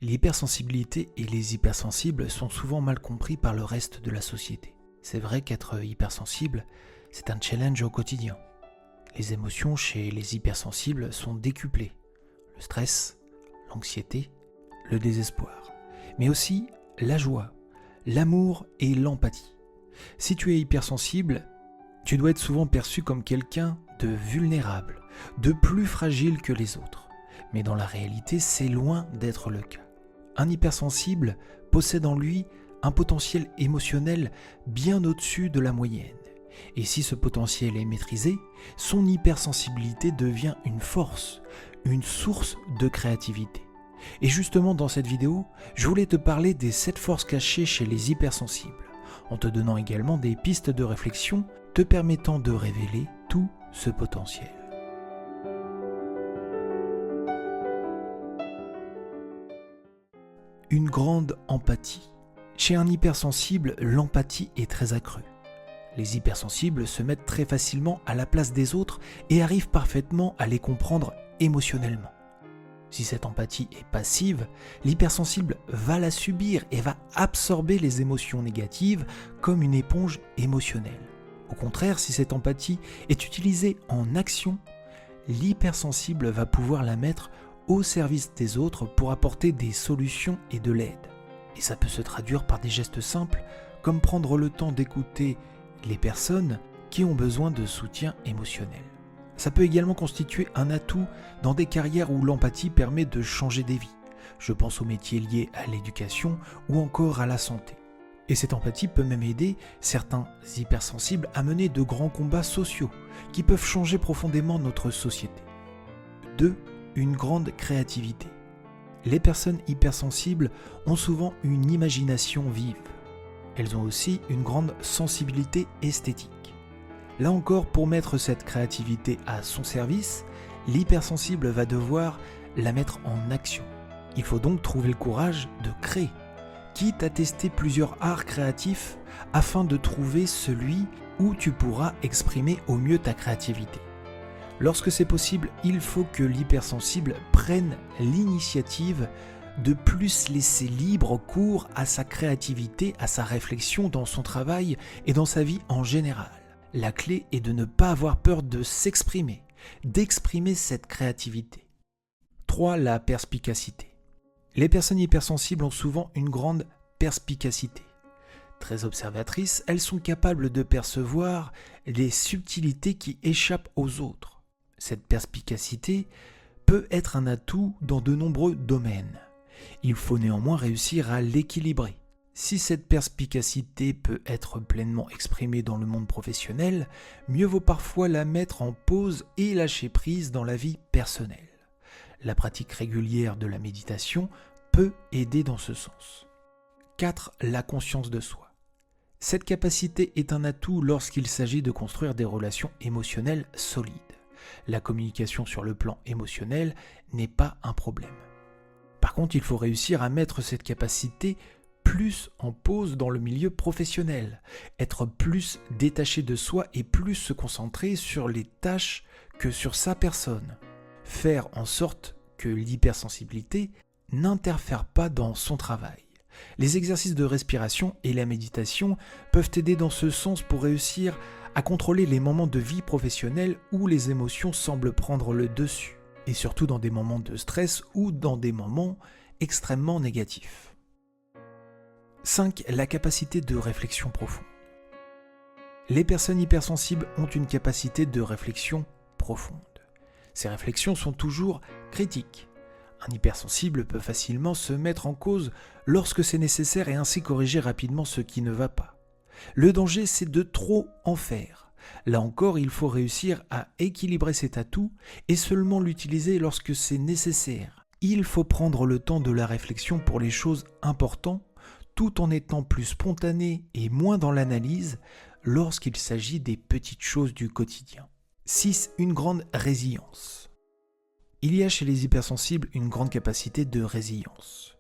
L'hypersensibilité et les hypersensibles sont souvent mal compris par le reste de la société. C'est vrai qu'être hypersensible, c'est un challenge au quotidien. Les émotions chez les hypersensibles sont décuplées. Le stress, l'anxiété, le désespoir, mais aussi la joie, l'amour et l'empathie. Si tu es hypersensible, tu dois être souvent perçu comme quelqu'un de vulnérable, de plus fragile que les autres. Mais dans la réalité, c'est loin d'être le cas. Un hypersensible possède en lui un potentiel émotionnel bien au-dessus de la moyenne. Et si ce potentiel est maîtrisé, son hypersensibilité devient une force, une source de créativité. Et justement dans cette vidéo, je voulais te parler des 7 forces cachées chez les hypersensibles, en te donnant également des pistes de réflexion te permettant de révéler tout ce potentiel. Une grande empathie. Chez un hypersensible, l'empathie est très accrue. Les hypersensibles se mettent très facilement à la place des autres et arrivent parfaitement à les comprendre émotionnellement. Si cette empathie est passive, l'hypersensible va la subir et va absorber les émotions négatives comme une éponge émotionnelle. Au contraire, si cette empathie est utilisée en action, l'hypersensible va pouvoir la mettre au service des autres pour apporter des solutions et de l'aide. Et ça peut se traduire par des gestes simples, comme prendre le temps d'écouter les personnes qui ont besoin de soutien émotionnel. Ça peut également constituer un atout dans des carrières où l'empathie permet de changer des vies. Je pense aux métiers liés à l'éducation ou encore à la santé. Et cette empathie peut même aider certains hypersensibles à mener de grands combats sociaux qui peuvent changer profondément notre société. 2. Une grande créativité. Les personnes hypersensibles ont souvent une imagination vive. Elles ont aussi une grande sensibilité esthétique. Là encore, pour mettre cette créativité à son service, l'hypersensible va devoir la mettre en action. Il faut donc trouver le courage de créer, quitte à tester plusieurs arts créatifs afin de trouver celui où tu pourras exprimer au mieux ta créativité. Lorsque c'est possible, il faut que l'hypersensible prenne l'initiative de plus laisser libre cours à sa créativité, à sa réflexion dans son travail et dans sa vie en général. La clé est de ne pas avoir peur de s'exprimer, d'exprimer cette créativité. 3. La perspicacité. Les personnes hypersensibles ont souvent une grande perspicacité. Très observatrices, elles sont capables de percevoir les subtilités qui échappent aux autres. Cette perspicacité peut être un atout dans de nombreux domaines. Il faut néanmoins réussir à l'équilibrer. Si cette perspicacité peut être pleinement exprimée dans le monde professionnel, mieux vaut parfois la mettre en pause et lâcher prise dans la vie personnelle. La pratique régulière de la méditation peut aider dans ce sens. 4. La conscience de soi. Cette capacité est un atout lorsqu'il s'agit de construire des relations émotionnelles solides. La communication sur le plan émotionnel n'est pas un problème. Par contre, il faut réussir à mettre cette capacité plus en pause dans le milieu professionnel, être plus détaché de soi et plus se concentrer sur les tâches que sur sa personne. Faire en sorte que l'hypersensibilité n'interfère pas dans son travail. Les exercices de respiration et la méditation peuvent aider dans ce sens pour réussir à contrôler les moments de vie professionnelle où les émotions semblent prendre le dessus, et surtout dans des moments de stress ou dans des moments extrêmement négatifs. 5. La capacité de réflexion profonde. Les personnes hypersensibles ont une capacité de réflexion profonde. Ces réflexions sont toujours critiques. Un hypersensible peut facilement se mettre en cause lorsque c'est nécessaire et ainsi corriger rapidement ce qui ne va pas. Le danger, c'est de trop en faire. Là encore, il faut réussir à équilibrer cet atout et seulement l'utiliser lorsque c'est nécessaire. Il faut prendre le temps de la réflexion pour les choses importantes, tout en étant plus spontané et moins dans l'analyse lorsqu'il s'agit des petites choses du quotidien. 6. Une grande résilience. Il y a chez les hypersensibles une grande capacité de résilience.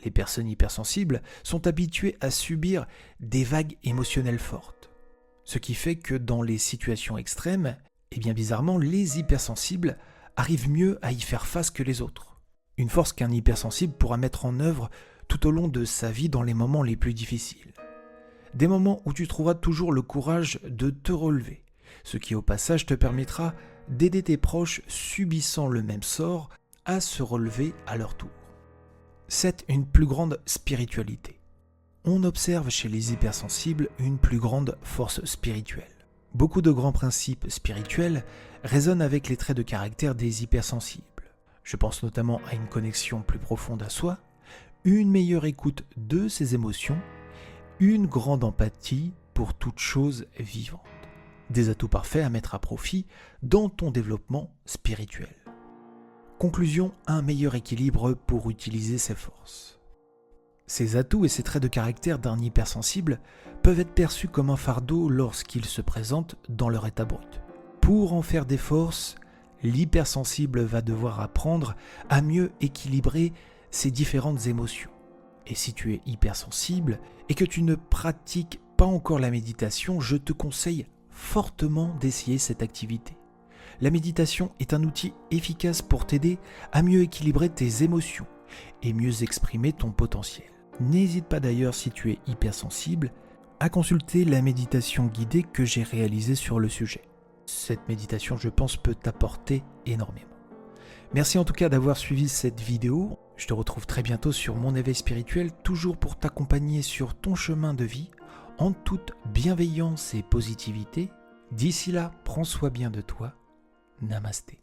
Les personnes hypersensibles sont habituées à subir des vagues émotionnelles fortes. Ce qui fait que dans les situations extrêmes, et bien bizarrement, les hypersensibles arrivent mieux à y faire face que les autres. Une force qu'un hypersensible pourra mettre en œuvre tout au long de sa vie dans les moments les plus difficiles. Des moments où tu trouveras toujours le courage de te relever, ce qui au passage te permettra d'aider tes proches subissant le même sort à se relever à leur tour. C'est une plus grande spiritualité. On observe chez les hypersensibles une plus grande force spirituelle. Beaucoup de grands principes spirituels résonnent avec les traits de caractère des hypersensibles. Je pense notamment à une connexion plus profonde à soi, une meilleure écoute de ses émotions, une grande empathie pour toute chose vivante. Des atouts parfaits à mettre à profit dans ton développement spirituel. Conclusion, un meilleur équilibre pour utiliser ses forces. Ces atouts et ces traits de caractère d'un hypersensible peuvent être perçus comme un fardeau lorsqu'ils se présentent dans leur état brut. Pour en faire des forces, l'hypersensible va devoir apprendre à mieux équilibrer ses différentes émotions. Et si tu es hypersensible et que tu ne pratiques pas encore la méditation, je te conseille fortement d'essayer cette activité. La méditation est un outil efficace pour t'aider à mieux équilibrer tes émotions et mieux exprimer ton potentiel. N'hésite pas d'ailleurs, si tu es hypersensible, à consulter la méditation guidée que j'ai réalisée sur le sujet. Cette méditation, je pense, peut t'apporter énormément. Merci en tout cas d'avoir suivi cette vidéo. Je te retrouve très bientôt sur Mon éveil spirituel, toujours pour t'accompagner sur ton chemin de vie, en toute bienveillance et positivité. D'ici là, prends soin bien de toi. Namasté.